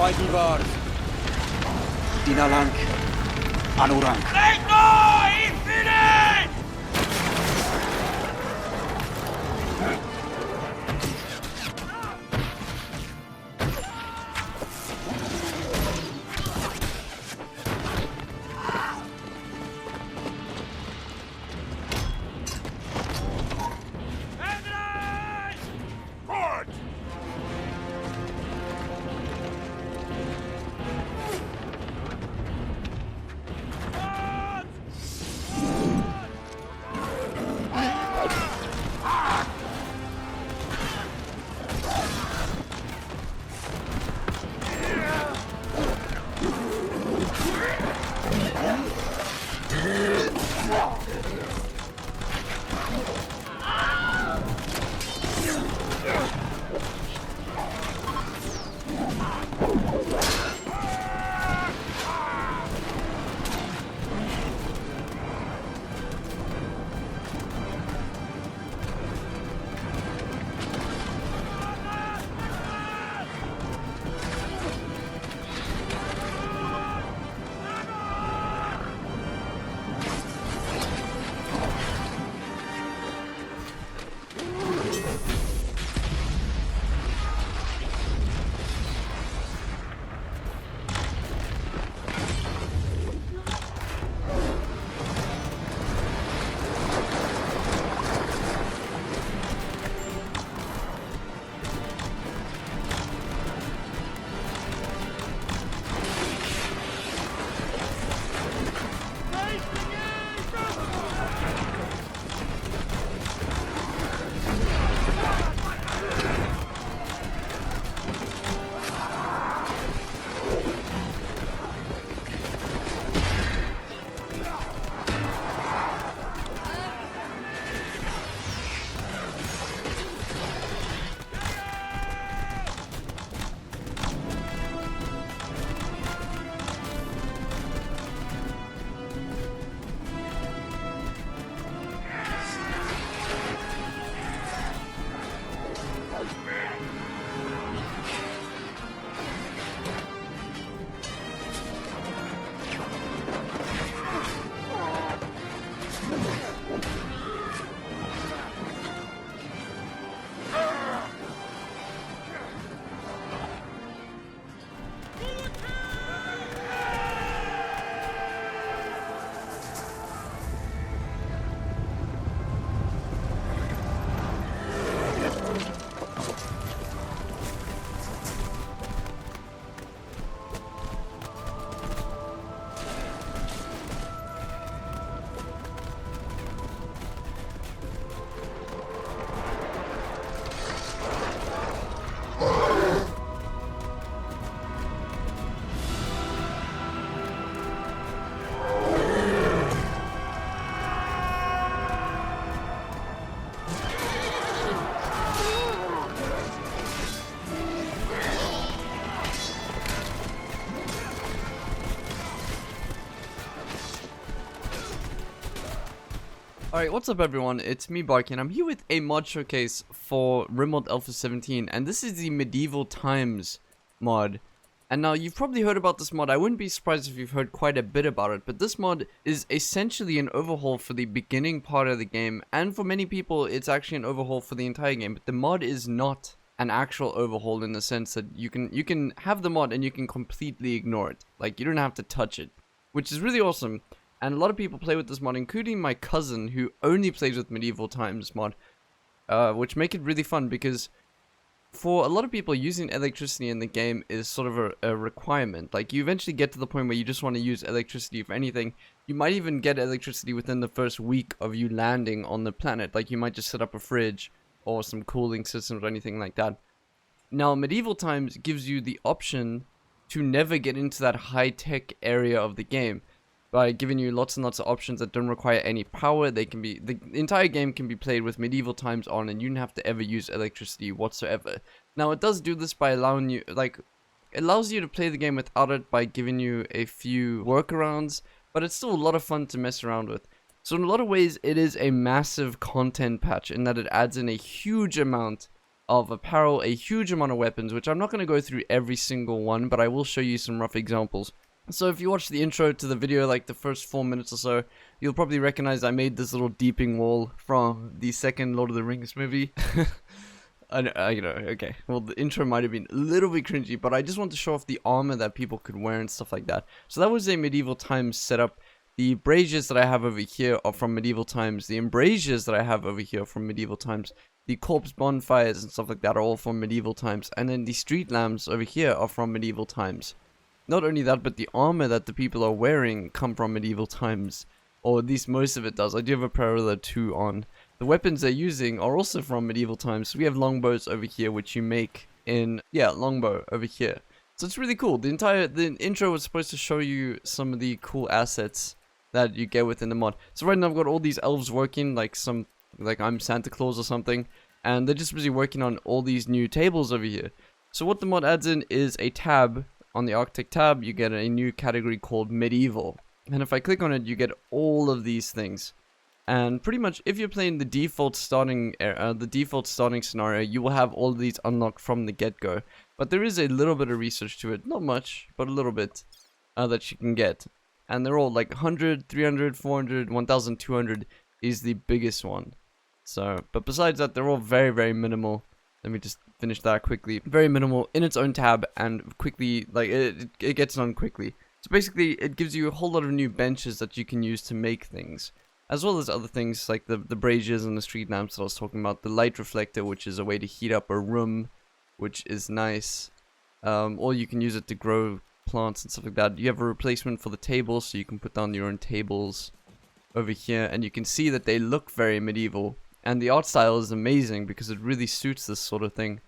Fighty Wars. Dinalank. Anurank. Infinite! Alright, what's up everyone, it's me BaRKy and I'm here with a mod showcase for Rimworld Alpha 17, and this is the Medieval Times mod. And now you've probably heard about this mod. I wouldn't be surprised if you've heard quite a bit about it, but this mod is essentially an overhaul for the beginning part of the game, and for many people it's actually an overhaul for the entire game. But the mod is not an actual overhaul in the sense that you can have the mod and you can completely ignore it. Like, you don't have to touch it, which is really awesome. And a lot of people play with this mod, including my cousin, who only plays with Medieval Times mod, which make it really fun because for a lot of people, using electricity in the game is sort of a requirement. Like, you eventually get to the point where you just want to use electricity for anything. You might even get electricity within the first week of you landing on the planet. Like, you might just set up a fridge or some cooling systems or anything like that. Now, Medieval Times gives you the option to never get into that high-tech area of the game, by giving you lots and lots of options that don't require any power. The entire game can be played with Medieval Times on, and you don't have to ever use electricity whatsoever. Now, it does do this by allowing you, it allows you to play the game without it by giving you a few workarounds, but it's still a lot of fun to mess around with. So in a lot of ways, it is a massive content patch in that it adds in a huge amount of apparel, a huge amount of weapons, which I'm not going to go through every single one, but I will show you some rough examples. So if you watch the intro to the video, like the first 4 minutes or so, you'll probably recognize I made this little deeping wall from the second Lord of the Rings movie. You know, okay, well, the intro might have been a little bit cringy, but I just want to show off the armor that people could wear and stuff like that. So that was a medieval times setup. The braziers that I have over here are from medieval times. The embrasures that I have over here are from medieval times. The corpse bonfires and stuff like that are all from medieval times. And then the street lamps over here are from medieval times. Not only that, but the armor that the people are wearing come from medieval times. Or at least most of it does. I do have a parallel 2 on. The weapons they're using are also from medieval times. So we have longbows over here, which you make in, longbow over here. So it's really cool. The intro was supposed to show you some of the cool assets that you get within the mod. So right now I've got all these elves working, like I'm Santa Claus or something. And they're just busy working on all these new tables over here. So what the mod adds in is a tab. On the Architect tab, you get a new category called Medieval. And if I click on it, you get all of these things. And pretty much, if you're playing the default starting scenario, you will have all of these unlocked from the get-go. But there is a little bit of research to it. Not much, but a little bit that you can get. And they're all like 100, 300, 400, 1200 is the biggest one. So, but besides that, they're all very, very minimal. Let me just finish that quickly. Very minimal in its own tab and quickly, like it gets done quickly. So basically, it gives you a whole lot of new benches that you can use to make things. As well as other things like the braziers and the street lamps that I was talking about. The light reflector, which is a way to heat up a room, which is nice. Or you can use it to grow plants and stuff like that. You have a replacement for the tables, so you can put down your own tables over here. And you can see that they look very medieval. And the art style is amazing because it really suits this sort of thing.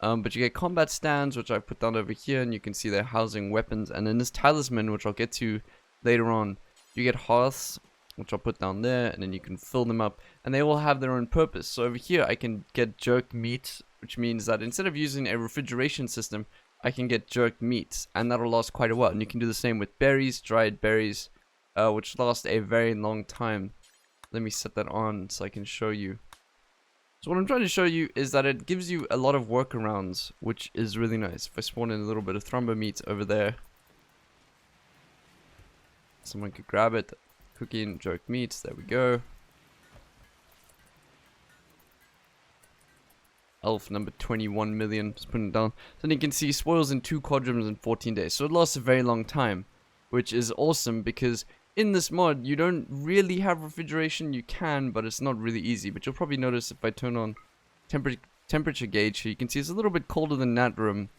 But you get combat stands, which I put down over here, and you can see they're housing weapons. And then this talisman, which I'll get to later on, you get hearths, which I'll put down there, and then you can fill them up. And they all have their own purpose. So over here, I can get jerked meat, which means that instead of using a refrigeration system, I can get jerked meats, and that'll last quite a while. And you can do the same with berries, dried berries, which last a very long time. Let me set that on so I can show you. So what I'm trying to show you is that it gives you a lot of workarounds, which is really nice. If I spawn in a little bit of thrumbo meat over there, someone could grab it. Cooking jerked meats, there we go. Elf number 21 million, just putting it down. So then you can see spoils in 2 quadrums in 14 days. So it lasts a very long time, which is awesome because in this mod, you don't really have refrigeration. You can, but it's not really easy. But you'll probably notice if I turn on temperature gauge here, you can see it's a little bit colder than that room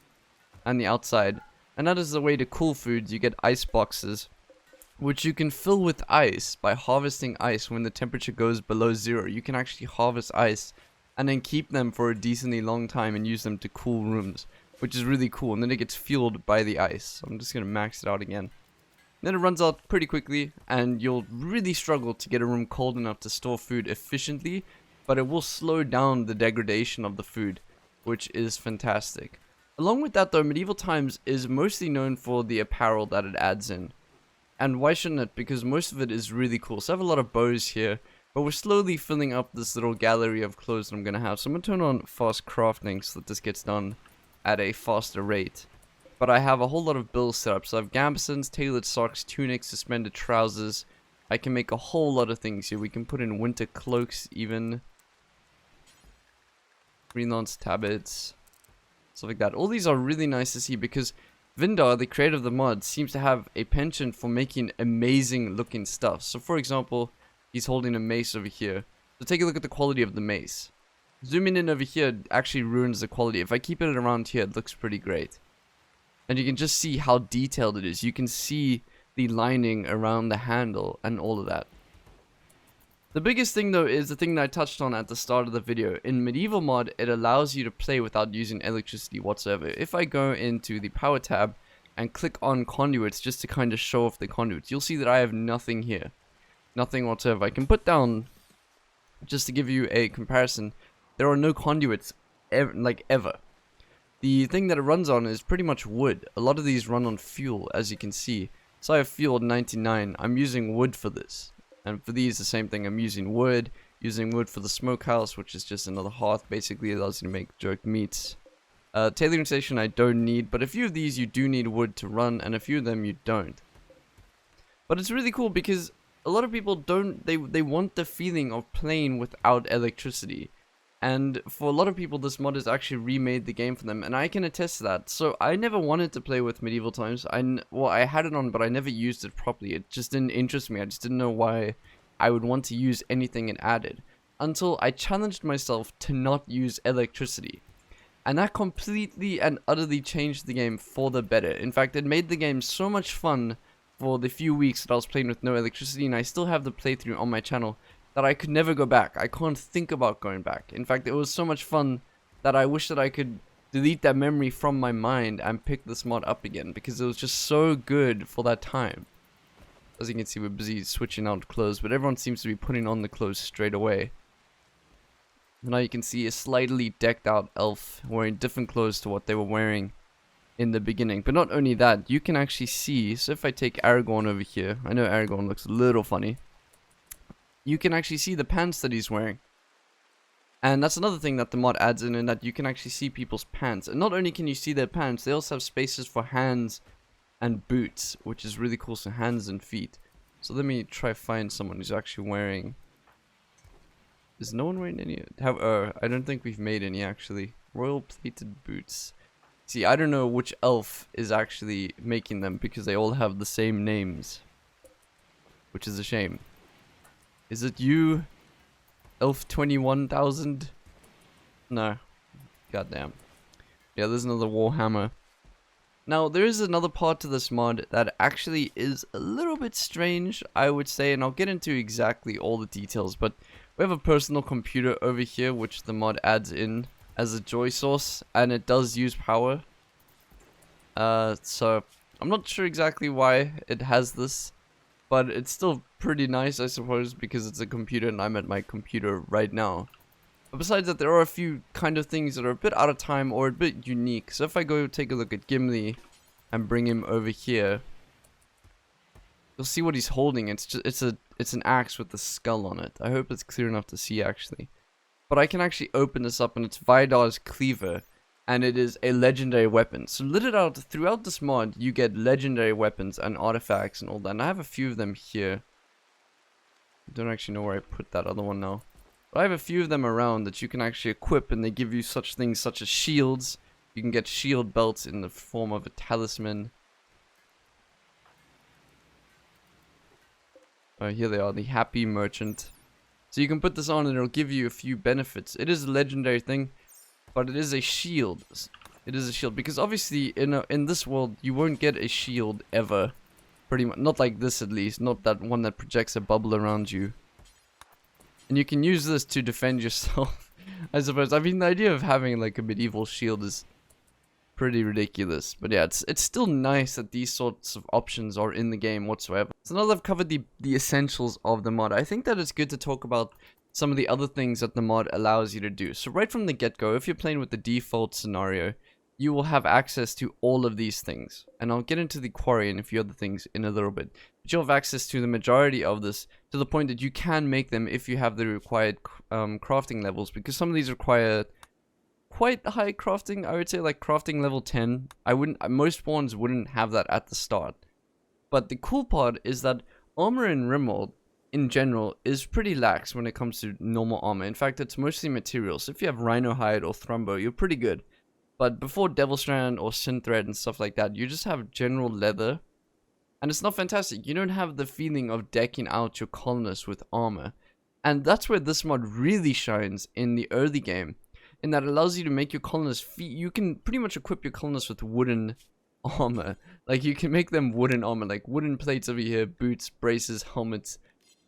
and the outside. And that is the way to cool foods. You get ice boxes, which you can fill with ice by harvesting ice when the temperature goes below 0. You can actually harvest ice and then keep them for a decently long time and use them to cool rooms, which is really cool. And then it gets fueled by the ice. So I'm just going to max it out again. Then it runs out pretty quickly, and you'll really struggle to get a room cold enough to store food efficiently, but it will slow down the degradation of the food, which is fantastic. Along with that though, medieval times is mostly known for the apparel that it adds in. And why shouldn't it? Because most of it is really cool. So I have a lot of bows here, but we're slowly filling up this little gallery of clothes that I'm going to have. So I'm going to turn on fast crafting so that this gets done at a faster rate. But I have a whole lot of bills set up. So I have gambesons, tailored socks, tunics, suspended trousers. I can make a whole lot of things here. We can put in winter cloaks even. Greenlance tablets. Stuff like that. All these are really nice to see because Vindar, the creator of the mod, seems to have a penchant for making amazing looking stuff. So for example, he's holding a mace over here. So take a look at the quality of the mace. Zooming in over here actually ruins the quality. If I keep it around here, it looks pretty great. And you can just see how detailed it is. You can see the lining around the handle and all of that. The biggest thing though is the thing that I touched on at the start of the video. In medieval mod, it allows you to play without using electricity whatsoever. If I go into the power tab and click on conduits just to kind of show off the conduits, you'll see that I have nothing here. Nothing whatsoever. I can put down, just to give you a comparison, there are no conduits ever. The thing that it runs on is pretty much wood. A lot of these run on fuel, as you can see. So I have fuel at 99. I'm using wood for this. And for these, the same thing. I'm using wood, using wood for the smokehouse, which is just another hearth. Basically, it allows you to make jerked meats. Tailoring station I don't need, but a few of these you do need wood to run, and a few of them you don't. But it's really cool because a lot of people don't, they want the feeling of playing without electricity. And for a lot of people, this mod has actually remade the game for them, and I can attest to that. So I never wanted to play with medieval times. Well, I had it on, but I never used it properly. It just didn't interest me. I just didn't know why I would want to use anything it added. Until I challenged myself to not use electricity. And that completely and utterly changed the game for the better. In fact, it made the game so much fun for the few weeks that I was playing with no electricity, and I still have the playthrough on my channel, that I could never go back. I can't think about going back. In fact, it was so much fun that I wish that I could delete that memory from my mind and pick this mod up again, because it was just so good for that time. As you can see, we're busy switching out clothes, but everyone seems to be putting on the clothes straight away. Now you can see a slightly decked out elf wearing different clothes to what they were wearing in the beginning. But not only that, you can actually see, so if I take Aragorn over here, I know Aragorn looks a little funny, you can actually see the pants that he's wearing. And that's another thing that the mod adds in that you can actually see people's pants. And not only can you see their pants, they also have spaces for hands and boots, which is really cool, so hands and feet. So let me try find someone who's actually wearing... Is no one wearing any? I don't think we've made any actually. Royal plated boots. See, I don't know which elf is actually making them because they all have the same names. Which is a shame. Is it you, Elf 21,000? No. Goddamn. Yeah, there's another Warhammer. Now, there is another part to this mod that actually is a little bit strange, I would say, and I'll get into exactly all the details, but we have a personal computer over here, which the mod adds in as a joy source, and it does use power. So, I'm not sure exactly why it has this, but it's still pretty nice, I suppose, because it's a computer and I'm at my computer right now. But besides that, there are a few kind of things that are a bit out of time or a bit unique. So if I go take a look at Gimli and bring him over here, you'll see what he's holding. It's an axe with a skull on it. I hope it's clear enough to see actually. But I can actually open this up, and it's Vidar's cleaver, and it is a legendary weapon. So lit it out throughout this mod, you get legendary weapons and artifacts and all that. And I have a few of them here. I don't actually know where I put that other one now. But I have a few of them around that you can actually equip, and they give you such things such as shields. You can get shield belts in the form of a talisman. Here they are, the Happy Merchant. So you can put this on and it'll give you a few benefits. It is a legendary thing, but it is a shield. It is a shield, because obviously in this world you won't get a shield ever. Pretty much, not like this at least, not that one that projects a bubble around you. And you can use this to defend yourself, I suppose. I mean, the idea of having like a medieval shield is pretty ridiculous. But yeah, it's still nice that these sorts of options are in the game whatsoever. So now that I've covered the essentials of the mod, I think that it's good to talk about some of the other things that the mod allows you to do. So right from the get-go, if you're playing with the default scenario, you will have access to all of these things. And I'll get into the Quarry and a few other things in a little bit. But you'll have access to the majority of this, to the point that you can make them if you have the required crafting levels, because some of these require quite high crafting. I would say like crafting level 10. Most ones wouldn't have that at the start. But the cool part is that armor in Rimworld in general is pretty lax when it comes to normal armor. In fact, it's mostly materials. So if you have rhino hide or thrumbo, you're pretty good. But before Devil Strand or Synthread and stuff like that, you just have general leather. And it's not fantastic. You don't have the feeling of decking out your colonists with armor. And that's where this mod really shines in the early game, in that it allows you to make your colonists you can pretty much equip your colonists with wooden armor. Like, you can make them wooden armor, like wooden plates over here, boots, braces, helmets.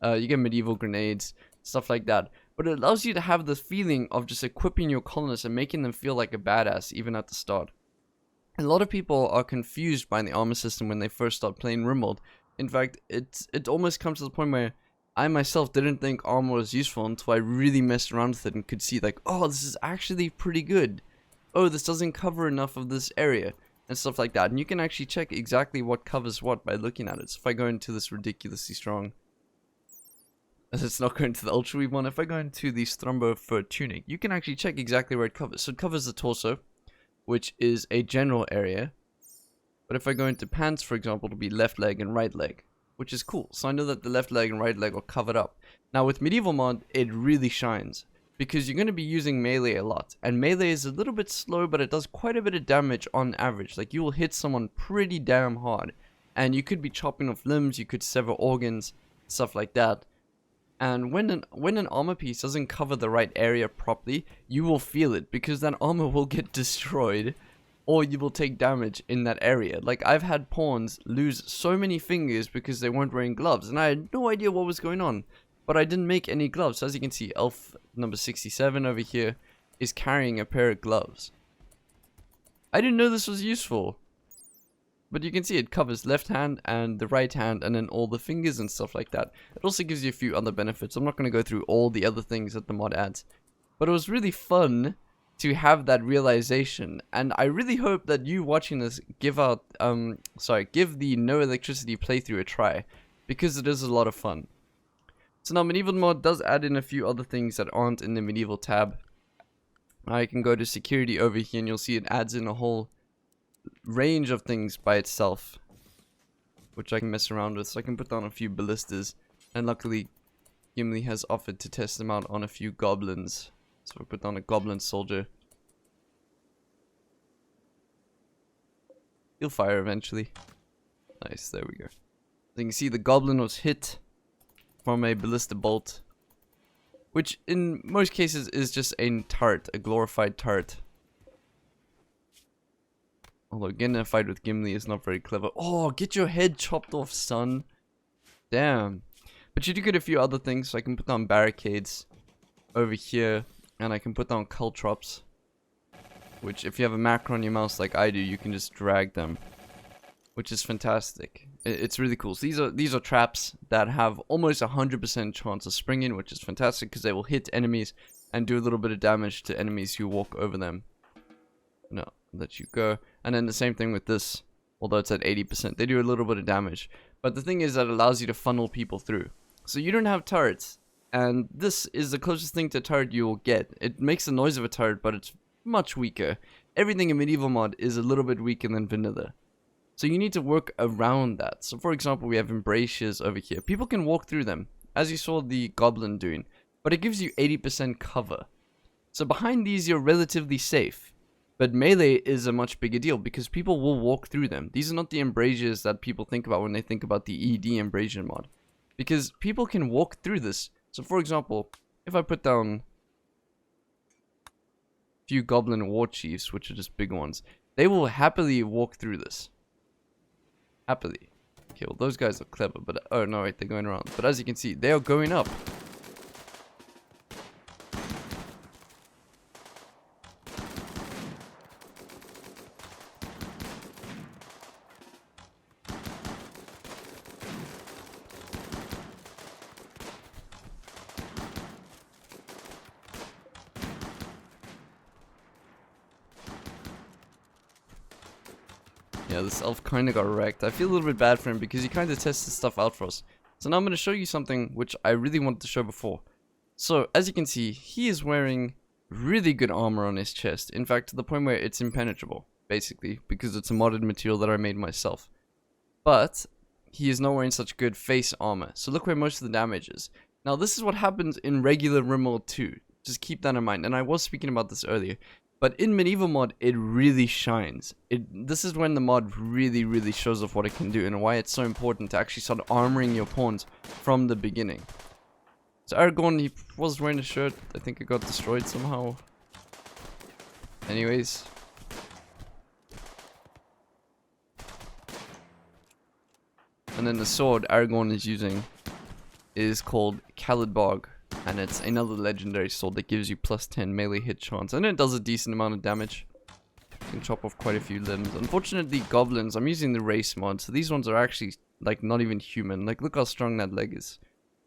You get medieval grenades, stuff like that. But it allows you to have the feeling of just equipping your colonists and making them feel like a badass even at the start. And a lot of people are confused by the armor system when they first start playing Rimworld. In fact, it almost comes to the point where I myself didn't think armor was useful until I really messed around with it and could see like, oh, this is actually pretty good. Oh, this doesn't cover enough of this area and stuff like that. And you can actually check exactly what covers what by looking at it. So if I go into this ridiculously strong as it's not going to the Ultra Weave one. If I go into the Strumbo Fur Tunic, you can actually check exactly where it covers. So it covers the torso, which is a general area. But if I go into pants, for example, it'll be left leg and right leg, which is cool. So I know that the left leg and right leg are covered up. Now with Medieval Mod, it really shines, because you're going to be using melee a lot. And melee is a little bit slow, but it does quite a bit of damage on average. Like, you will hit someone pretty damn hard. And you could be chopping off limbs, you could sever organs, stuff like that. And when an armor piece doesn't cover the right area properly, you will feel it, because that armor will get destroyed, or you will take damage in that area. Like, I've had pawns lose so many fingers because they weren't wearing gloves, and I had no idea what was going on. But I didn't make any gloves. So as you can see, elf number 67 over here is carrying a pair of gloves. I didn't know this was useful. But you can see it covers left hand and the right hand, and then all the fingers and stuff like that. It also gives you a few other benefits. I'm not going to go through all the other things that the mod adds. But it was really fun to have that realization. And I really hope that you watching this give the no electricity playthrough a try, because it is a lot of fun. So now Medieval Mod does add in a few other things that aren't in the Medieval tab. I can go to security over here and you'll see it adds in a whole range of things by itself, which I can mess around with. So I can put down a few ballistas, and luckily Gimli has offered to test them out on a few goblins. So I put down a goblin soldier. He'll fire eventually. Nice, there we go. So you can see the goblin was hit from a ballista bolt, which in most cases is just a turret, a glorified turret. Although getting in a fight with Gimli is not very clever. Oh, get your head chopped off, son. Damn. But you do get a few other things. So I can put down barricades over here, and I can put down caltrops, which if you have a macro on your mouse like I do, you can just drag them, which is fantastic. It's really cool. So these are traps that have almost 100% chance of springing, which is fantastic because they will hit enemies and do a little bit of damage to enemies who walk over them. No, let you go. And then the same thing with this, although it's at 80%, they do a little bit of damage. But the thing is that it allows you to funnel people through. So you don't have turrets, and this is the closest thing to turret you will get. It makes the noise of a turret, but it's much weaker. Everything in Medieval Mod is a little bit weaker than vanilla. So you need to work around that. So for example, we have embrasures over here. People can walk through them, as you saw the goblin doing, but it gives you 80% cover. So behind these, you're relatively safe. But melee is a much bigger deal because people will walk through them. These are not the embrasures that people think about when they think about the ED embrasure mod, because people can walk through this. So for example, if I put down a few goblin war chiefs, which are just big ones, they will happily walk through this. Happily. Okay, well those guys are clever, but oh no, wait, they're going around. But as you can see, they are going up. Yeah, this elf kind of got wrecked. I feel a little bit bad for him because he kind of tested stuff out for us. So now I'm going to show you something which I really wanted to show before. So, as you can see, he is wearing really good armor on his chest. In fact, to the point where it's impenetrable, basically, because it's a modded material that I made myself. But he is not wearing such good face armor. So look where most of the damage is. Now, this is what happens in regular Rimworld 2. Just keep that in mind. And I was speaking about this earlier. But in Medieval Mod, it really shines. This is when the mod really shows off what it can do and why it's so important to actually start armoring your pawns from the beginning. So Aragorn, he was wearing a shirt. I think it got destroyed somehow. Anyways. And then the sword Aragorn is using is called Calidbog. And it's another legendary sword that gives you plus 10 melee hit chance. And it does a decent amount of damage. You can chop off quite a few limbs. Unfortunately, goblins, I'm using the race mod. So these ones are actually, like, not even human. Like, look how strong that leg is.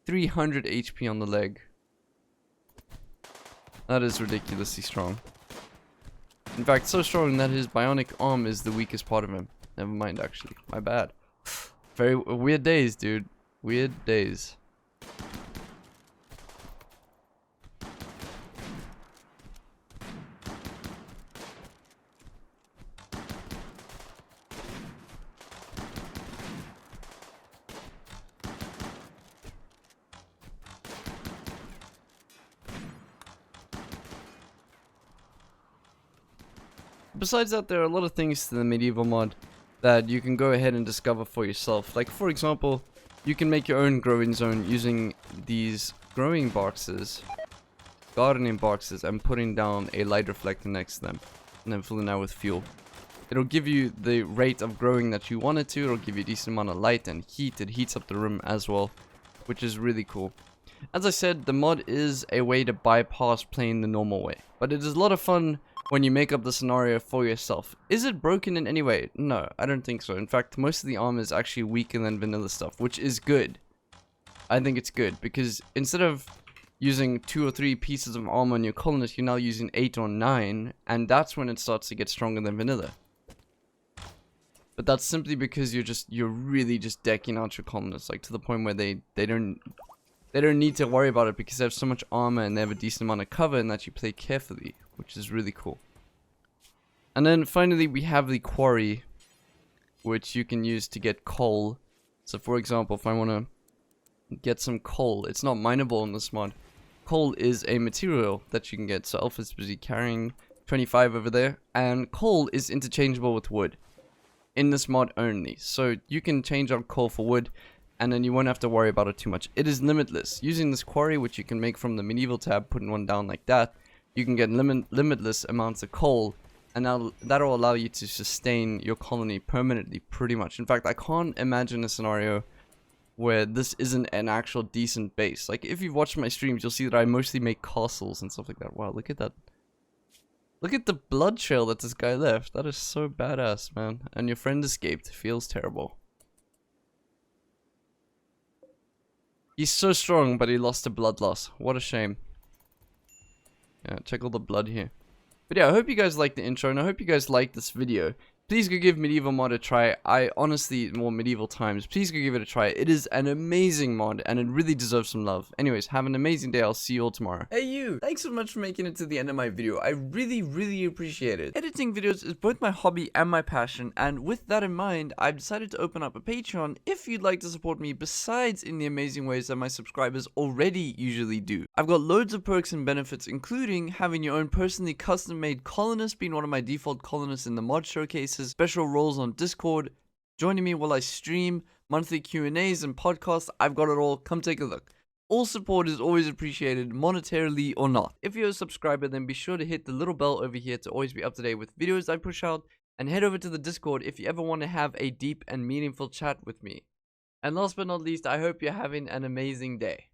300 HP on the leg. That is ridiculously strong. In fact, so strong that his bionic arm is the weakest part of him. Never mind, actually. My bad. Very weird days, dude. Weird days. besides that, there are a lot of things to the medieval mod that you can go ahead and discover for yourself. Like, for example, you can make your own growing zone using these growing boxes, gardening boxes, and putting down a light reflector next to them, and then filling that with fuel. It'll give you the rate of growing that you want it to. It'll give you a decent amount of light and heat. It heats up the room as well, which is really cool. As I said, the mod is a way to bypass playing the normal way, but it is a lot of fun when you make up the scenario for yourself. Is it broken in any way? No, I don't think so. In fact, most of the armor is actually weaker than vanilla stuff, which is good. I think it's good, because instead of using 2 or 3 pieces of armor on your colonist, you're now using 8 or 9, and that's when it starts to get stronger than vanilla. But that's simply because you're really just decking out your colonists, like to the point where they don't need to worry about it because they have so much armor and they have a decent amount of cover, and that you play carefully, which is really cool. And then finally we have the Quarry, which you can use to get coal. So for example, if I want to get some coal, it's not mineable in this mod. Coal is a material that you can get, so Alpha's busy carrying 25 over there, and coal is interchangeable with wood in this mod only. So you can change out coal for wood, and then you won't have to worry about it too much. It is limitless. Using this Quarry, which you can make from the medieval tab, putting one down like that, you can get limitless amounts of coal, and now that'll allow you to sustain your colony permanently, pretty much. In fact, I can't imagine a scenario where this isn't an actual decent base. Like, if you've watched my streams, you'll see that I mostly make castles and stuff like that. Wow, look at that. Look at the blood trail that this guy left. That is so badass, man. And your friend escaped. Feels terrible. He's so strong, but he lost to blood loss. What a shame. Yeah, check all the blood here. But yeah, I hope you guys liked the intro, and I hope you guys liked this video. Please go give Medieval Mod a try. I honestly, more Medieval Times, please go give it a try. It is an amazing mod, and it really deserves some love. Anyways, have an amazing day. I'll see you all tomorrow. Hey you! Thanks so much for making it to the end of my video. I really appreciate it. Editing videos is both my hobby and my passion, and with that in mind, I've decided to open up a Patreon if you'd like to support me besides in the amazing ways that my subscribers already usually do. I've got loads of perks and benefits, including having your own personally custom-made colonist, being one of my default colonists in the mod showcases, special roles on Discord, joining me while I stream, monthly Q&As and podcasts. I've got it all. Come take a look. All support is always appreciated, monetarily or not. If you're a subscriber, then be sure to hit the little bell over here to always be up to date with videos I push out, and head over to the Discord if you ever want to have a deep and meaningful chat with me. And last but not least, I hope you're having an amazing day.